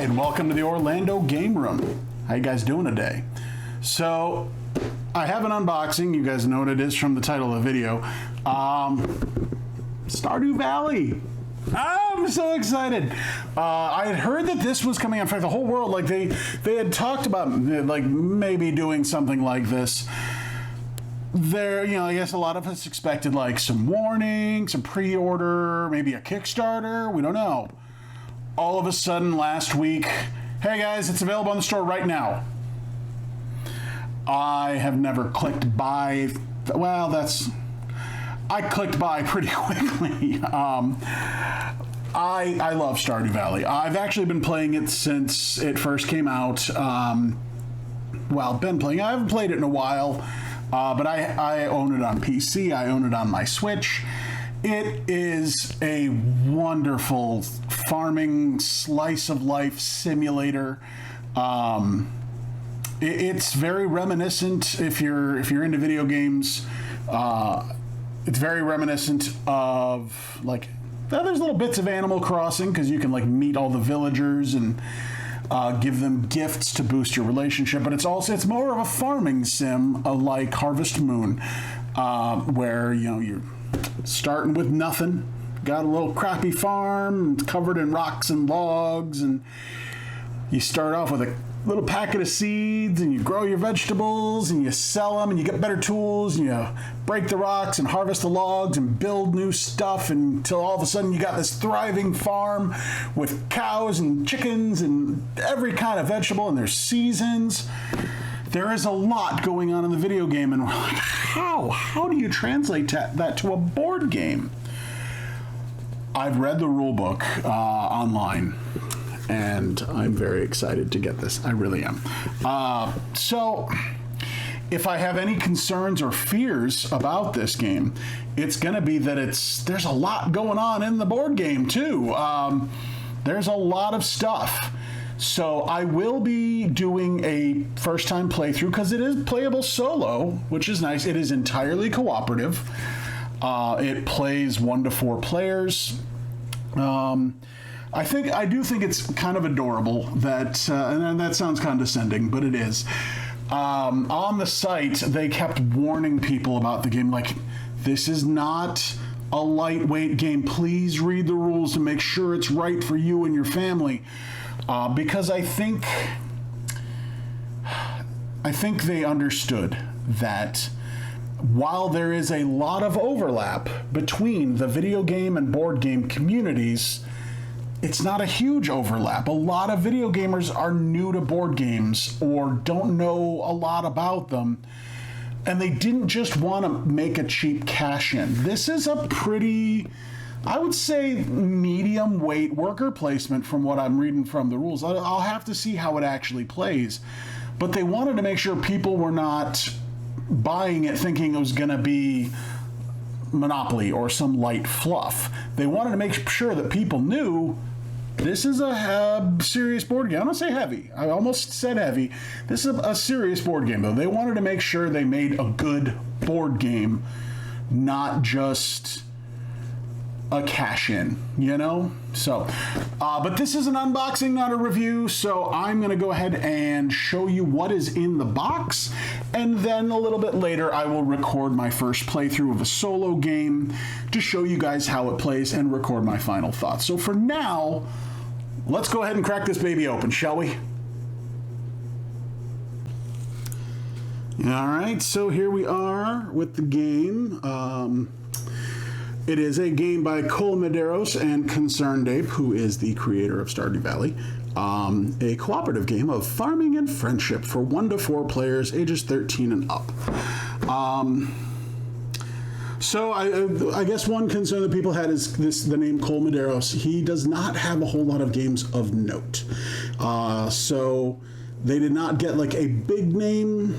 and welcome to the Orlandogameroom. How you guys doing today? So, I have an unboxing. You guys know what it is from the title of the video. Stardew Valley. I'm so excited. I had heard that this was coming out. In fact, the whole world, like they had talked about like maybe doing something like this. There, you know, I guess a lot of us expected like some warning, some pre-order, maybe a Kickstarter. We don't know. All of a sudden last week, hey guys, it's available on the store right now. I have never clicked buy. Well, I clicked buy pretty quickly. I love Stardew Valley. I've actually been playing it since it first came out. Well, been playing. I haven't played it in a while, but I own it on PC. I own it on my Switch. It is a wonderful farming slice of life simulator. It's very reminiscent. If you're into video games, it's very reminiscent of like. There's little bits of Animal Crossing because you can like meet all the villagers and give them gifts to boost your relationship. But it's more of a farming sim, like Harvest Moon, where you're starting with nothing, got a little crappy farm covered in rocks and logs, and you start off with a little packet of seeds, and you grow your vegetables, and you sell them, and you get better tools, and you break the rocks and harvest the logs and build new stuff until all of a sudden you got this thriving farm with cows and chickens and every kind of vegetable, and there's seasons. There is a lot going on in the video game, and we're like, how do you translate that to a board game? I've read the rule book online, and I'm very excited to get this. I really am. So, if I have any concerns or fears about this game, it's going to be that there's a lot going on in the board game, too. There's a lot of stuff. So I will be doing a first-time playthrough because it is playable solo, which is nice. It is entirely cooperative. It plays 1 to 4 players. I do think it's kind of adorable that, and that sounds condescending, but it is. On the site, they kept warning people about the game, like, this is not a lightweight game. Please read the rules to make sure it's right for you and your family. Because I think they understood that while there is a lot of overlap between the video game and board game communities, it's not a huge overlap. A lot of video gamers are new to board games or don't know a lot about them, and they didn't just want to make a cheap cash-in. This is a pretty, I would say, medium weight worker placement from what I'm reading from the rules. I'll have to see how it actually plays. But they wanted to make sure people were not buying it thinking it was going to be Monopoly or some light fluff. They wanted to make sure that people knew this is a serious board game. I don't say heavy. I almost said heavy. This is a serious board game, though. They wanted to make sure they made a good board game, not just a cash-in, So, but this is an unboxing, not a review, so I'm going to go ahead and show you what is in the box, and then a little bit later I will record my first playthrough of a solo game to show you guys how it plays and record my final thoughts. So for now, let's go ahead and crack this baby open, shall we? All right, so here we are with the game. It is a game by Cole Medeiros and Concerned Ape, who is the creator of Stardew Valley. A cooperative game of farming and friendship for 1 to 4 players, ages 13 and up. So I guess one concern that people had is the name Cole Medeiros. He does not have a whole lot of games of note. So they did not get like a big name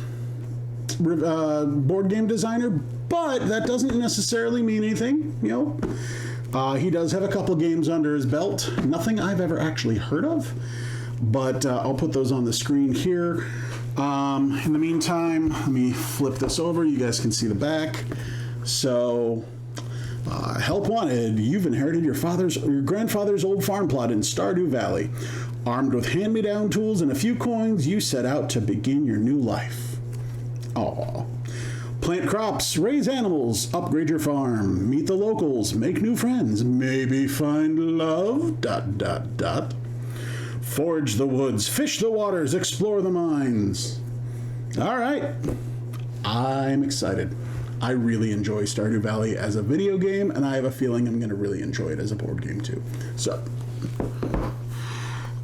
board game designer, but that doesn't necessarily mean anything, He does have a couple games under his belt. Nothing I've ever actually heard of, but I'll put those on the screen here. In the meantime, let me flip this over. You guys can see the back. So Help wanted. You've inherited your grandfather's old farm plot in Stardew Valley. Armed with hand-me-down tools and a few coins, you set out to begin your new life. Aww. Plant crops, raise animals, upgrade your farm, meet the locals, make new friends, maybe find love, ... Forage the woods, fish the waters, explore the mines. All right. I'm excited. I really enjoy Stardew Valley as a video game, and I have a feeling I'm going to really enjoy it as a board game too. So,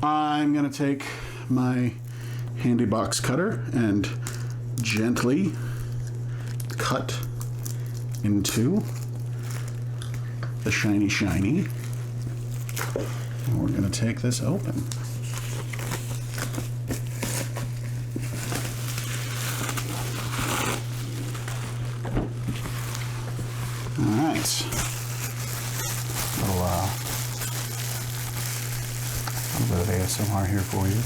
I'm going to take my handy box cutter and gently cut into the shiny. And we're going to take this open. All right. A little bit of ASMR here for you.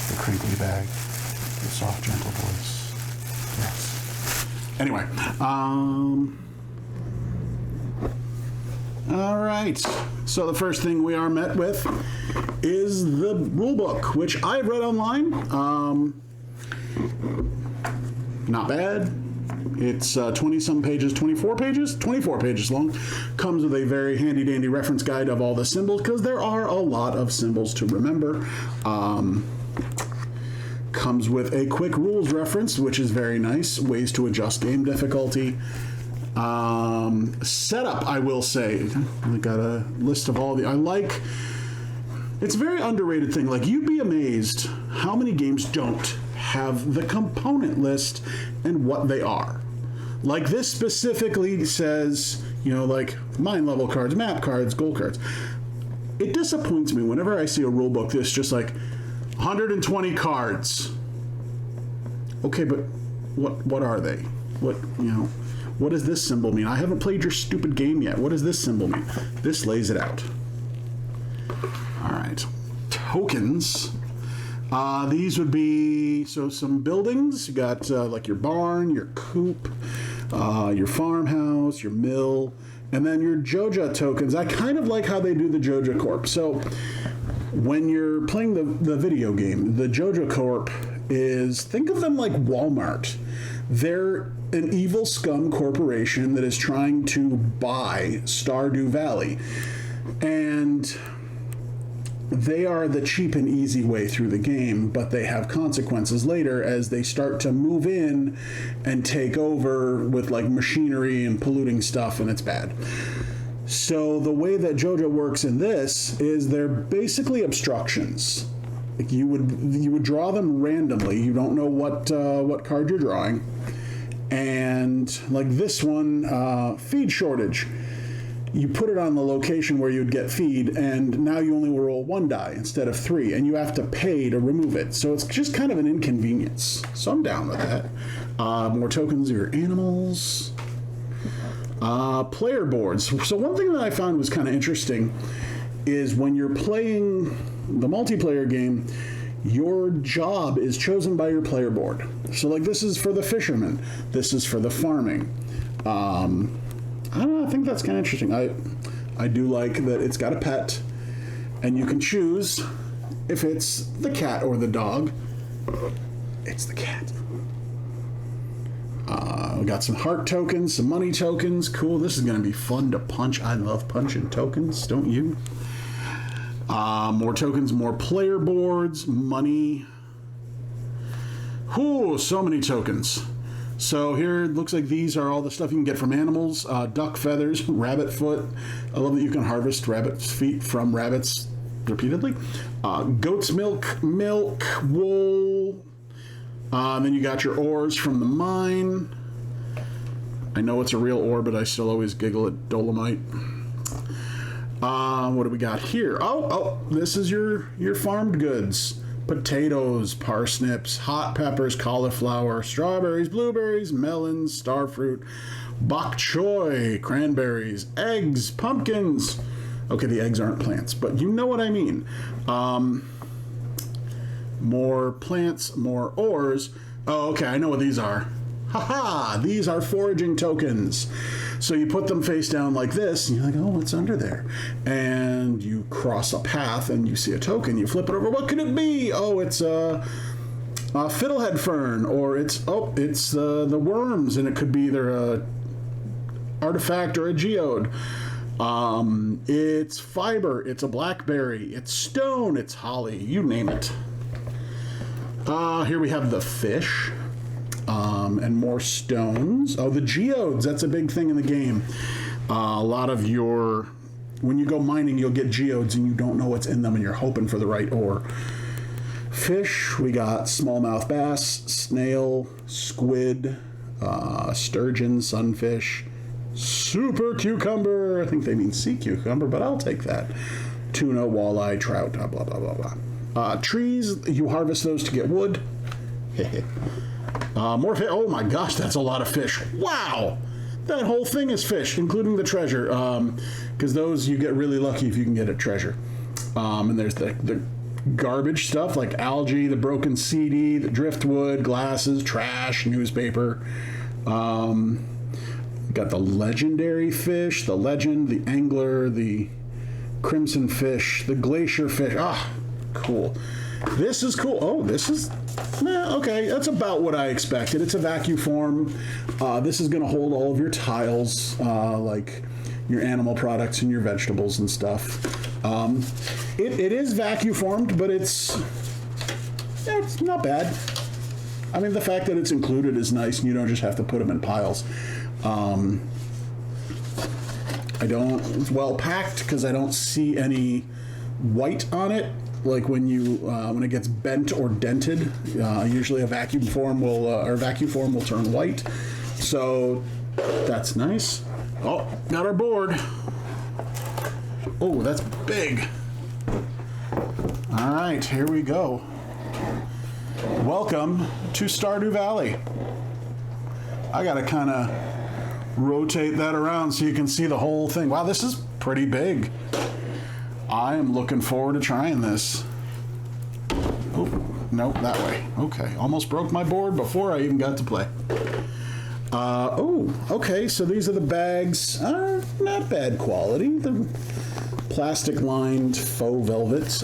The crinkly bag, the soft, gentle voice. Yes. Anyway, all right. So the first thing we are met with is the rulebook, which I've read online. Not bad. It's 20-some pages, 24 pages long. Comes with a very handy-dandy reference guide of all the symbols, because there are a lot of symbols to remember. Comes with a quick rules reference, which is very nice. Ways to adjust game difficulty. Setup, I will say. I got a list of all the... It's a very underrated thing. Like, you'd be amazed how many games don't have the component list and what they are. Like, this specifically says, like, mine level cards, map cards, gold cards. It disappoints me whenever I see a rule book that's just like 120 cards. Okay, but what are they? What does this symbol mean? I haven't played your stupid game yet. What does this symbol mean? This lays it out. All right. Tokens. These would be, some buildings. You got like your barn, your coop, your farmhouse, your mill, and then your Joja tokens. I kind of like how they do the Joja Corp. So when you're playing the video game, the Joja Corp is, think of them like Walmart. They're an evil scum corporation that is trying to buy Stardew Valley. And they are the cheap and easy way through the game, but they have consequences later as they start to move in and take over with like machinery and polluting stuff, and it's bad. So the way that Joja works in this is they're basically obstructions. Like you would draw them randomly. You don't know what card you're drawing. And like this one, feed shortage. You put it on the location where you'd get feed, and now you only roll 1 die instead of 3, and you have to pay to remove it. So it's just kind of an inconvenience. So I'm down with that. More tokens, your animals. Player boards. So one thing that I found was kind of interesting is when you're playing the multiplayer game, your job is chosen by your player board. So like this is for the fisherman. This is for the farming. I don't know, I think that's kind of interesting. I do like that it's got a pet, and you can choose if it's the cat or the dog. It's the cat. We got some heart tokens, some money tokens. Cool, this is going to be fun to punch. I love punching tokens, don't you? More tokens, more player boards, money. Whew, so many tokens. So here it looks like these are all the stuff you can get from animals. Duck feathers, rabbit foot. I love that you can harvest rabbit's feet from rabbits repeatedly. Goat's milk, wool. Then you got your ores from the mine. I know it's a real ore, but I still always giggle at dolomite. What do we got here? Oh, this is your farmed goods. Potatoes, parsnips, hot peppers, cauliflower, strawberries, blueberries, melons, starfruit, bok choy, cranberries, eggs, pumpkins. Okay, the eggs aren't plants, but you know what I mean. More plants, more ores. Oh, okay, I know what these are. Haha, these are foraging tokens. So you put them face down like this, and you're like, oh, what's under there? And you cross a path, and you see a token. You flip it over. What could it be? Oh, it's a fiddlehead fern, or it's the worms, and it could be either a artifact or a geode. It's fiber. It's a blackberry. It's stone. It's holly. You name it. Here we have the fish. And more stones. Oh, the geodes. That's a big thing in the game. A lot of when you go mining, you'll get geodes and you don't know what's in them and you're hoping for the right ore. Fish, we got smallmouth bass, snail, squid, sturgeon, sunfish, super cucumber. I think they mean sea cucumber, but I'll take that. Tuna, walleye, trout, blah, blah, blah, blah. Trees, you harvest those to get wood. More fish. Oh my gosh, that's a lot of fish. Wow! That whole thing is fish, including the treasure. Because those you get really lucky if you can get a treasure. And there's the garbage stuff like algae, the broken CD, the driftwood, glasses, trash, newspaper. Got the legendary fish, the legend, the angler, the crimson fish, the glacier fish. Ah, cool. This is cool. Oh, this is... okay, that's about what I expected. It's a vacuum form. This is going to hold all of your tiles, like your animal products and your vegetables and stuff. It is vacuum formed, but it's not bad. I mean, the fact that it's included is nice, and you don't just have to put them in piles. It's well packed because I don't see any white on it. Like when it gets bent or dented, usually a vacuum form will turn white. So that's nice. Oh, got our board. Oh, that's big. All right, here we go. Welcome to Stardew Valley. I gotta kind of rotate that around so you can see the whole thing. Wow, this is pretty big. I am looking forward to trying this. Oh, nope, that way. Okay, almost broke my board before I even got to play. Okay, so these are the bags. Not bad quality. The plastic-lined faux velvet.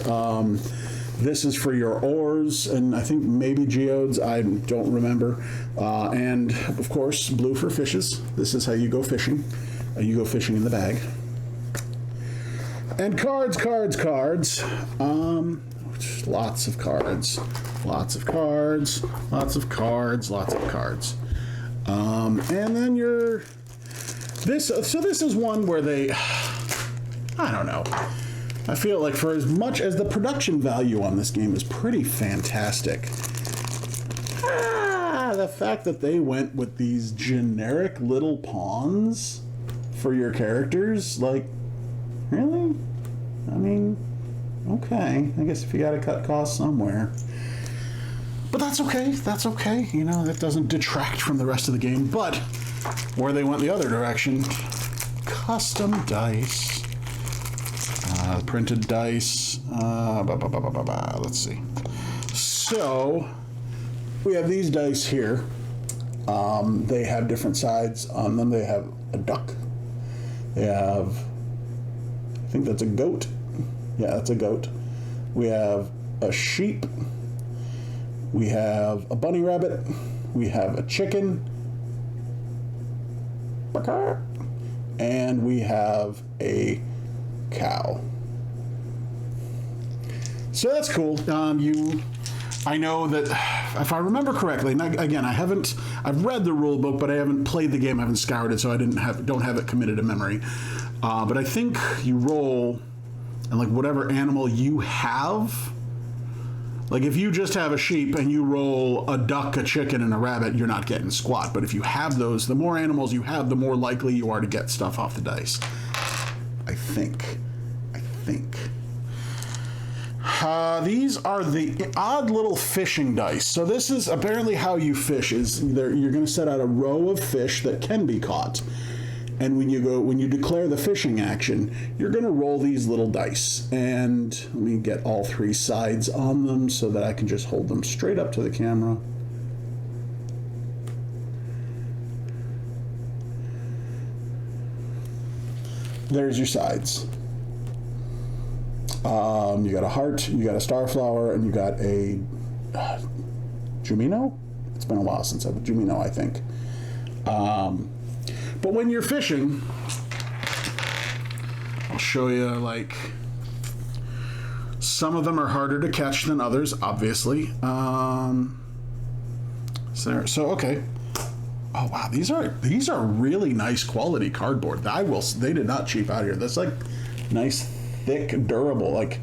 This is for your ores, and I think maybe geodes. I don't remember. And, of course, blue for fishes. This is how you go fishing. You go fishing in the bag. And cards. Lots of cards. And then this is one where they, I don't know. I feel like for as much as the production value on this game is pretty fantastic, the fact that they went with these generic little pawns for your characters, like, really? I mean, okay. I guess if you got to cut costs somewhere. But that's okay. You know, that doesn't detract from the rest of the game. But where they went the other direction, custom dice. Printed dice. Let's see. So, we have these dice here. They have different sides on them. They have a duck. They have... I think that's a goat. Yeah, that's a goat. We have a sheep. We have a bunny rabbit. We have a chicken. And we have a cow. So that's cool. I know that if I remember correctly, and again, I've read the rule book, but I haven't played the game, I haven't scoured it, so I don't have it committed to memory. But I think you roll, and like whatever animal you have, like if you just have a sheep and you roll a duck, a chicken, and a rabbit, you're not getting squat. But if you have those, the more animals you have, the more likely you are to get stuff off the dice. I think. These are the odd little fishing dice. So this is apparently how you fish. You're going to set out a row of fish that can be caught. And when you declare the fishing action, you're going to roll these little dice. And let me get all three sides on them so that I can just hold them straight up to the camera. there's your sides. You got a heart, you got a starflower, and you got a Jumino? It's been a while since I've Jumino, I think. But when you're fishing, I'll show you, like, some of them are harder to catch than others, obviously. So okay. Oh wow, these are really nice quality cardboard. They did not cheap out here. That's like nice, thick, durable. Like,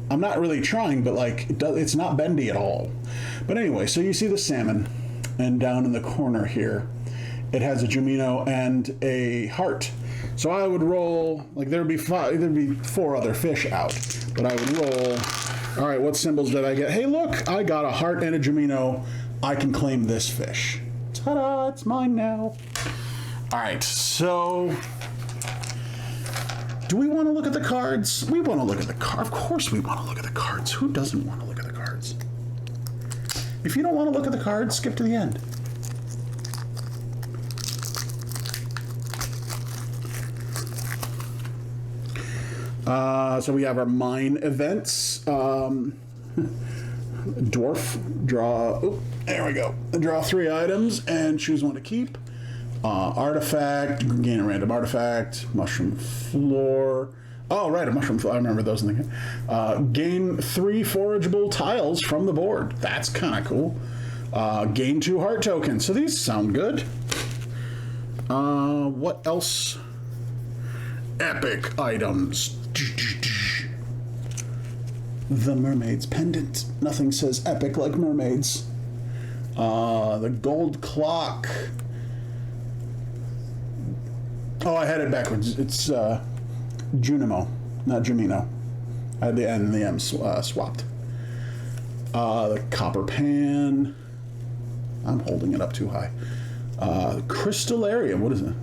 I'm not really trying, but like it's not bendy at all. But anyway, so you see the salmon, and down in the corner here, it has a Jumino and a heart. So I would roll, like there'd be 4 other fish out, but I would roll. All right, what symbols did I get? Hey, look, I got a heart and a Jumino. I can claim this fish. Ta-da, it's mine now. All right, so do we want to look at the cards? We want to look at the cards. Of course we want to look at the cards. Who doesn't want to look at the cards? If you don't want to look at the cards, skip to the end. So we have our mine events. Dwarf, draw, there we go. Draw 3 items and choose one to keep. Artifact, gain a random artifact. Mushroom floor. Oh, right, a mushroom floor. I remember those in the game. Gain 3 forageable tiles from the board. That's kind of cool. Gain 2 heart tokens. So these sound good. What else? Epic items. The mermaid's pendant. Nothing says epic like mermaids. The gold clock. Oh, I had it backwards. It's Junimo, not Jumino. I had the N and the M swapped. The copper pan. I'm holding it up too high. Crystalarium. What is it?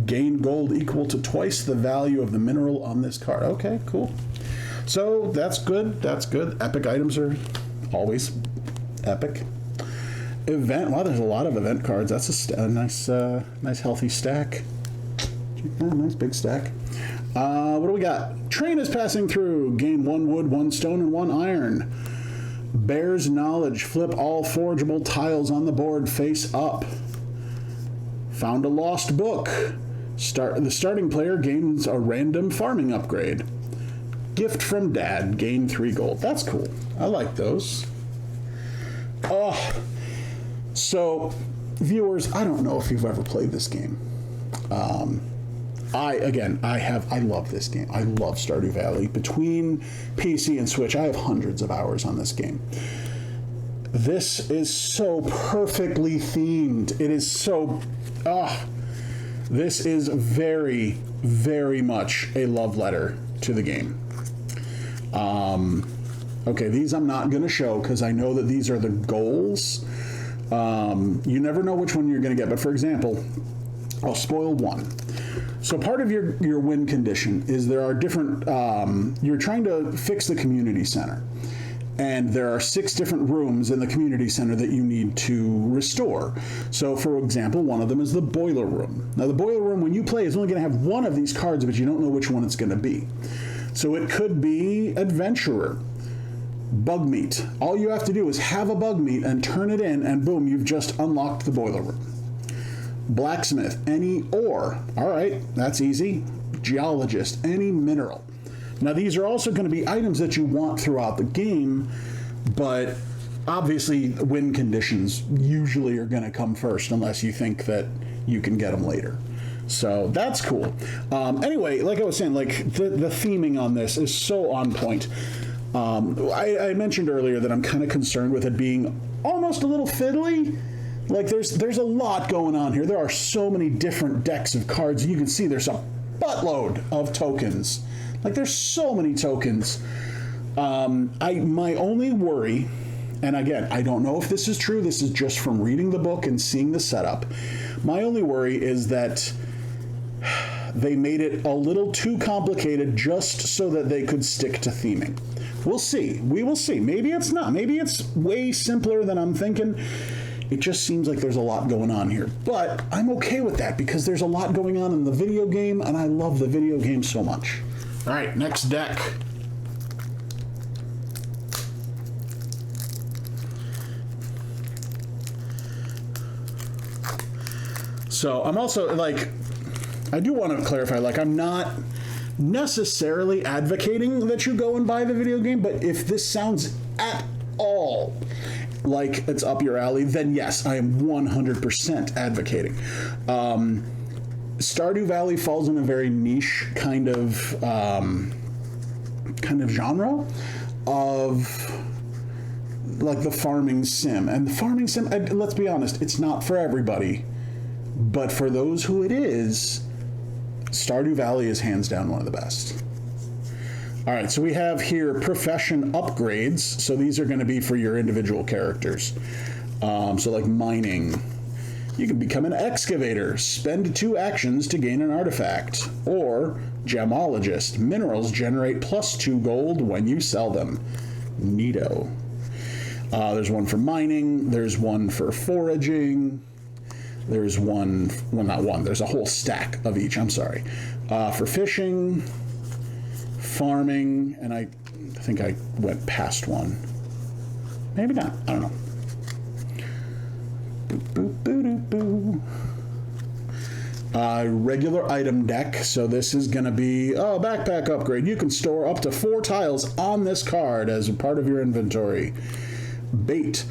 Gain gold equal to twice the value of the mineral on this card. Okay, cool. So that's good. That's good. Epic items are always epic. Event. Wow, there's a lot of event cards. That's a nice, nice healthy stack. Nice big stack. What do we got? Train is passing through. Gain 1 wood, 1 stone, and 1 iron. Bear's knowledge. Flip all forageable tiles on the board face up. Found a lost book. The starting player gains a random farming upgrade. Gift from Dad. Gain 3 gold. That's cool. I like those. Oh, so viewers, I don't know if you've ever played this game. I love this game. I love Stardew Valley. Between PC and Switch, I have hundreds of hours on this game. This is so perfectly themed. It is so... this is very, very much a love letter to the game. Okay, these I'm not going to show because I know that these are the goals. You never know which one you're going to get. But for example, I'll spoil one. So part of your win condition is there are different... you're trying to fix the community center. And there are 6 different rooms in the community center that you need to restore. So, for example, one of them is the boiler room. Now, the boiler room, when you play, is only going to have one of these cards, but you don't know which one it's going to be. So it could be Adventurer, Bug Meat. All you have to do is have a Bug Meat and turn it in, and boom, you've just unlocked the boiler room. Blacksmith, any ore. All right, that's easy. Geologist, any mineral. Now, these are also going to be items that you want throughout the game, but obviously win conditions usually are going to come first unless you think that you can get them later. So that's cool. Anyway, like I was saying, like the theming on this is so on point. I mentioned earlier that I'm kind of concerned with it being almost a little fiddly. Like there's a lot going on here. There are so many different decks of cards. You can see there's a buttload of tokens. Like, there's so many tokens. My only worry, and again, I don't know if this is true, this is just from reading the book and seeing the setup. My only worry is that they made it a little too complicated just so that they could stick to theming. We'll see. We will see. Maybe it's not. Maybe it's way simpler than I'm thinking. It just seems like there's a lot going on here. But I'm okay with that because there's a lot going on in the video game, and I love the video game so much. All right, next deck. So I'm also, like, I do want to clarify, like, I'm not necessarily advocating that you go and buy the video game, but if this sounds at all like it's up your alley, then yes, I am 100% advocating. Stardew Valley falls in a very niche kind of genre of like the farming sim. And the farming sim, let's be honest, it's not for everybody. But for those who it is, Stardew Valley is hands down one of the best. All right, so we have here profession upgrades. So these are going to be for your individual characters. So like mining. You can become an excavator. Spend 2 actions to gain an artifact. Or gemologist. Minerals generate +2 gold when you sell them. Neato. There's one for mining. There's one for foraging. There's one, well, not one, there's a whole stack of each, I'm sorry. For fishing, farming, and I think I went past one. Maybe not, I don't know. Regular item deck, so this is going to be backpack upgrade. You can store up to 4 tiles on this card as a part of your inventory. Bait.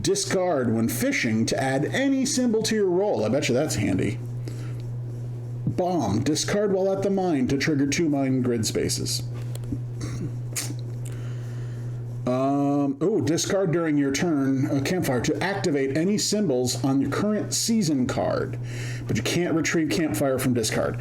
Discard when fishing to add any symbol to your roll. I bet you that's handy. Bomb. Discard while at the mine to trigger 2 mine grid spaces. Discard during your turn a campfire to activate any symbols on your current season card, but you can't retrieve campfire from discard.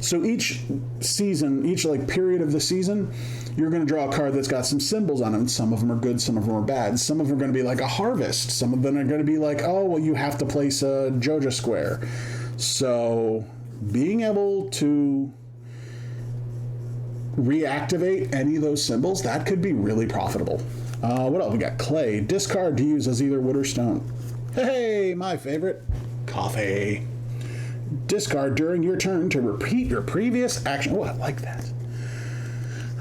So each season, each like period of the season, you're going to draw a card that's got some symbols on it. Some of them are good, some of them are bad. Some of them are going to be like a harvest. Some of them are going to be like, oh, well, you have to place a Joja square. So being able to reactivate any of those symbols, that could be really profitable. What else? We got clay. Discard to use as either wood or stone. Hey, my favorite. Coffee. Discard during your turn to repeat your previous action. Oh, I like that.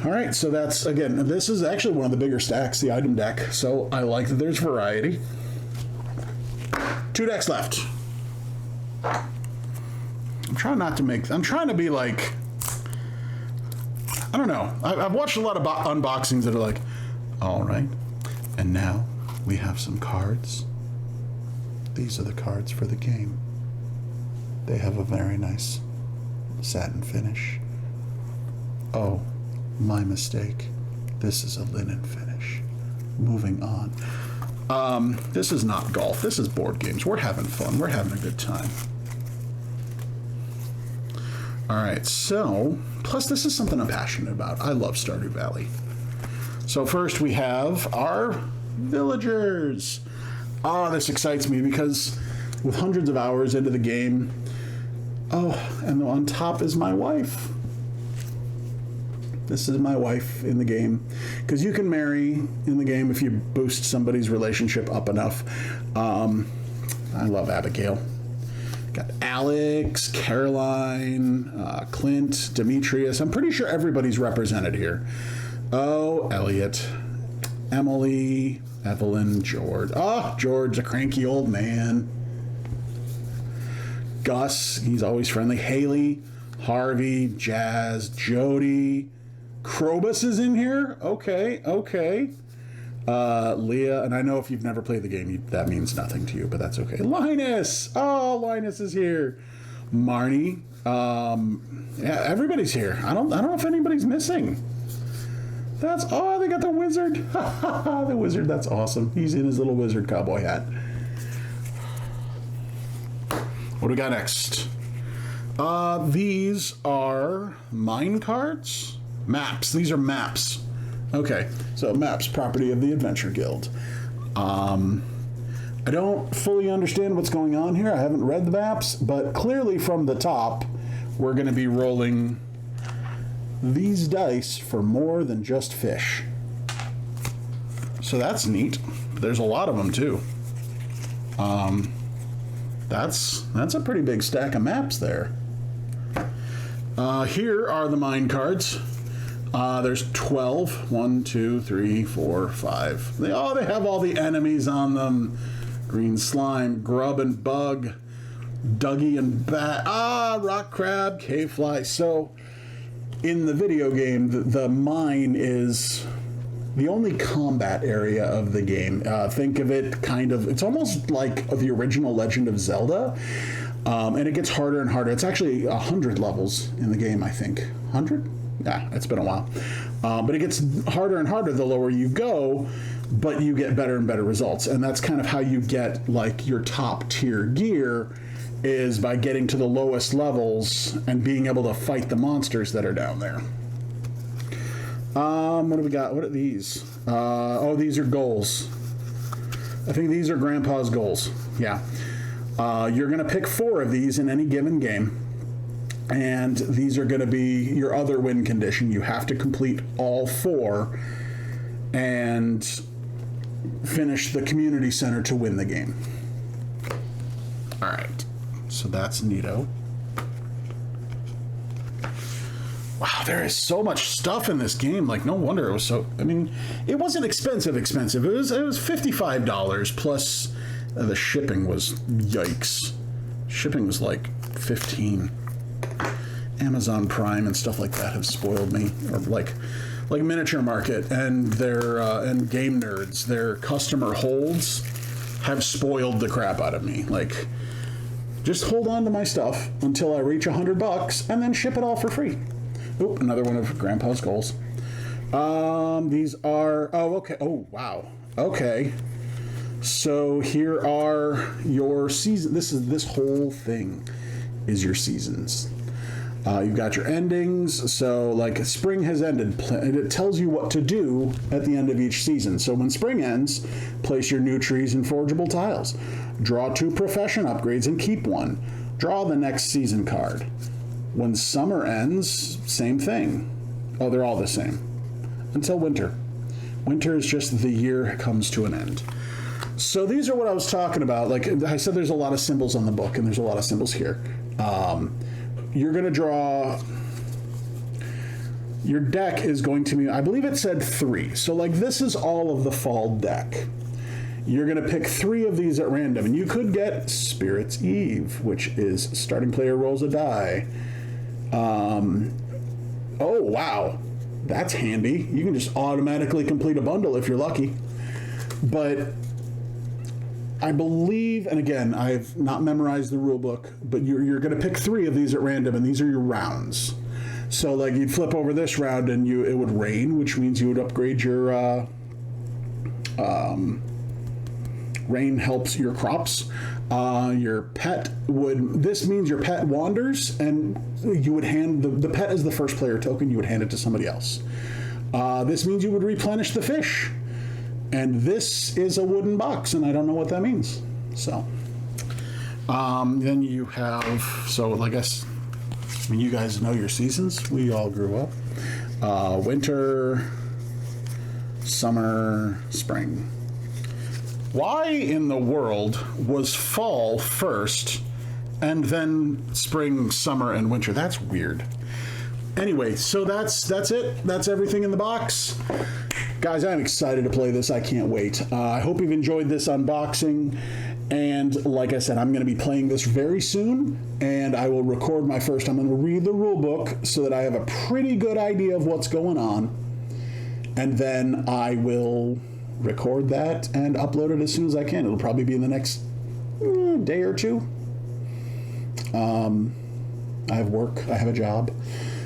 All right, so that's, again, this is actually one of the bigger stacks, the item deck, so I like that there's variety. 2 decks left. I'm trying to be like, I don't know. I've watched a lot of unboxings that are like, all right, and now we have some cards. These are the cards for the game. They have a very nice satin finish. Oh, my mistake. This is a linen finish. Moving on. This is not golf. This is board games. We're having fun. We're having a good time. All right, so, plus this is something I'm passionate about. I love Stardew Valley. So first we have our villagers. This excites me because with hundreds of hours into the game, and on top is my wife. This is my wife in the game. Because you can marry in the game if you boost somebody's relationship up enough. I love Abigail. Got Alex, Caroline, Clint, Demetrius. I'm pretty sure everybody's represented here. Oh, Elliot, Emily, Evelyn, George. George, a cranky old man. Gus, he's always friendly. Haley, Harvey, Jazz, Jody. Krobus is in here? Okay. Leah, and I know if you've never played the game, that means nothing to you, but that's okay. Linus! Oh, Linus is here. Marnie. Yeah, everybody's here. I don't know if anybody's missing. They got the wizard. The wizard, that's awesome. He's in his little wizard cowboy hat. What do we got next? These are mine cards? Maps. These are maps. Okay, so maps, property of the Adventure Guild. I don't fully understand what's going on here. I haven't read the maps, but clearly from the top, we're going to be rolling these dice for more than just fish. So that's neat. There's a lot of them, too. That's a pretty big stack of maps there. Here are the mine cards. There's 12. 1, 2, 3, 4, 5. They have all the enemies on them. Green slime, grub and bug, Dougie and bat. Rock crab, cave fly. So in the video game, the mine is the only combat area of the game. Think of it it's almost like the original Legend of Zelda. And it gets harder and harder. It's actually 100 levels in the game, I think. 100? Yeah, it's been a while. But it gets harder and harder the lower you go, but you get better and better results. And that's kind of how you get like your top tier gear, is by getting to the lowest levels and being able to fight the monsters that are down there. What do we got? What are these? These are goals. I think these are Grandpa's goals. Yeah. You're going to pick 4 of these in any given game. And these are going to be your other win condition. You have to complete all 4 and finish the community center to win the game. All right. So that's neato. Wow, there is so much stuff in this game. Like, no wonder it was so... I mean, it wasn't expensive. It was $55 plus the shipping was... Yikes. Shipping was like $15. Amazon Prime and stuff like that have spoiled me. Or like Miniature Market and their and Game Nerds, their customer holds have spoiled the crap out of me. Like, just hold on to my stuff until I reach $100 and then ship it all for free. Oop, another one of Grandpa's goals. These are... Oh, okay. Oh, wow. Okay. So here are your season. This whole thing is your seasons. You've got your endings. So, like, spring has ended. It tells you what to do at the end of each season. So when spring ends, place your new trees and forgeable tiles. Draw 2 profession upgrades and keep 1. Draw the next season card. When summer ends, same thing. Oh, they're all the same. Until winter. Winter is just the year comes to an end. So these are what I was talking about. Like I said, there's a lot of symbols on the book, and there's a lot of symbols here. You're going to draw... Your deck is going to be... I believe it said 3. So, like, this is all of the fall deck. You're going to pick 3 of these at random, and you could get Spirit's Eve, which is starting player rolls a die. Oh, wow. That's handy. You can just automatically complete a bundle if you're lucky. But I believe, and again, I've not memorized the rule book, but you're going to pick 3 of these at random, and these are your rounds. So, like, you'd flip over this round, and it would rain, which means you would upgrade your... rain helps your crops. Your pet would... This means your pet wanders, and you would hand... The pet is the first player token. You would hand it to somebody else. This means you would replenish the fish. And this is a wooden box, and I don't know what that means. So, then you have... So, I guess... I mean, you guys know your seasons. We all grew up. Winter, summer, spring. Why in the world was fall first and then spring, summer, and winter? That's weird. Anyway, so that's it. That's everything in the box. Guys, I'm excited to play this. I can't wait. I hope you've enjoyed this unboxing. And like I said, I'm going to be playing this very soon, and I will record my first. I'm going to read the rule book so that I have a pretty good idea of what's going on. And then I will record that and upload it as soon as I can. It'll probably be in the next day or 2. I have work. I have a job.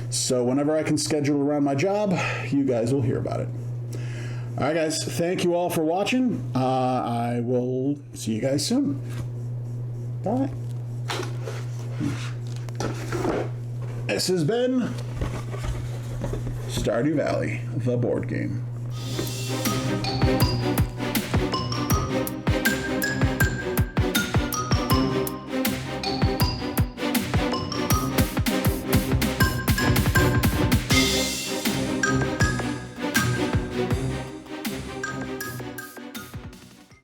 So whenever I can schedule around my job, you guys will hear about it. All right, guys. Thank you all for watching. I will see you guys soon. Bye. This has been Stardew Valley, the board game.